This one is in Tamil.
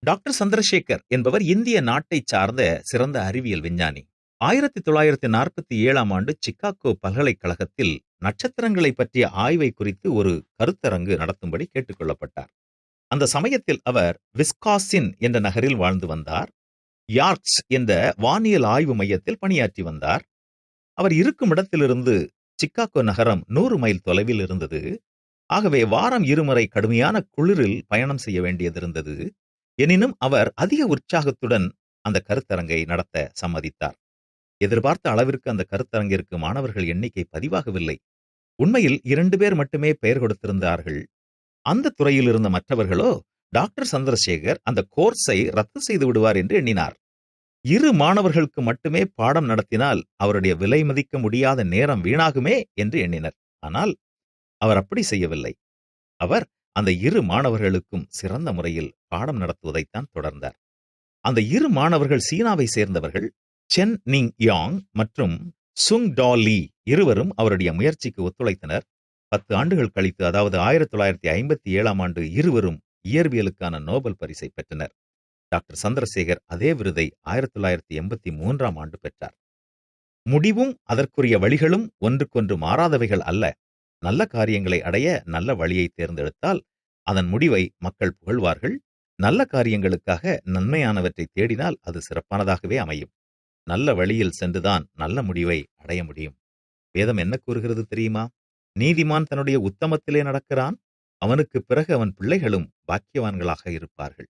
டாக்டர் சந்திரசேகர் என்பவர் இந்திய நாட்டைச் சார்ந்த சிறந்த அறிவியல் விஞ்ஞானி. 1947ஆம் ஆண்டு சிக்காகோ பல்கலைக்கழகத்தில் நட்சத்திரங்களைப் பற்றிய ஆய்வை குறித்து ஒரு கருத்தரங்கு நடத்தும்படி கேட்டுக் கொள்ளப்பட்டார். அந்த சமயத்தில் அவர் விஸ்காசின் என்ற நகரில் வாழ்ந்து வந்தார். யார்க்ஸ் என்ற வானியல் ஆய்வு மையத்தில் பணியாற்றி வந்தார். அவர் இருக்கும் இடத்திலிருந்து சிக்காகோ நகரம் 100 மைல் தொலைவில் இருந்தது. ஆகவே வாரம் இருமுறை கடுமையான குளிரில் பயணம் செய்ய வேண்டியதிருந்தது. எனினும் அவர் அதிக உற்சாகத்துடன் அந்த கருத்தரங்கை நடத்த சம்மதித்தார். எதிர்பார்த்த அளவிற்கு அந்த கருத்தரங்கிற்கு மாணவர்கள் எண்ணிக்கை பதிவாகவில்லை. உண்மையில் 2 பேர் மட்டுமே பெயர் கொடுத்திருந்தார்கள். அந்த துறையில் இருந்த மற்றவர்களோ டாக்டர் சந்திரசேகர் அந்த கோர்ஸை ரத்து செய்து விடுவார் என்று எண்ணினார். 2 மாணவர்களுக்கு மட்டுமே பாடம் நடத்தினால் அவருடைய விலை மதிக்க முடியாத நேரம் வீணாகுமே என்று எண்ணினர். ஆனால் அவர் அப்படி செய்யவில்லை. அவர் அந்த 2 மாணவர்களுக்கும் சிறந்த முறையில் பாடம் நடத்துவதைத்தான் தொடர்ந்தார். அந்த 2 மாணவர்கள் சீனாவை சேர்ந்தவர்கள். சென் நிங் யாங் மற்றும் சுங் டா லீ இருவரும் அவருடைய முயற்சிக்கு ஒத்துழைத்தனர். 10 ஆண்டுகள் கழித்து, அதாவது 1957ஆம் ஆண்டு இருவரும் இயற்பியலுக்கான நோபல் பரிசை பெற்றனர். டாக்டர் சந்திரசேகர் அதே விருதை 1983ஆம் ஆண்டு பெற்றார். முடிவும் அதற்குரிய வழிகளும் ஒன்றுக்கொன்று மாறாதவைகள் அல்ல. நல்ல காரியங்களை அடைய நல்ல வழியை தேர்ந்தெடுத்தால் அதன் முடிவை மக்கள் புகழ்வார்கள். நல்ல காரியங்களுக்காக நன்மையானவற்றை தேடினால் அது சிறப்பானதாகவே அமையும். நல்ல வழியில் சென்றுதான் நல்ல முடிவை அடைய முடியும். வேதம் என்ன கூறுகிறது தெரியுமா? நீதிமான் தன்னுடைய உத்தமத்திலே நடக்கிறான், அவனுக்கு பிறகு அவன் பிள்ளைகளும் பாக்கியவான்களாக இருப்பார்கள்.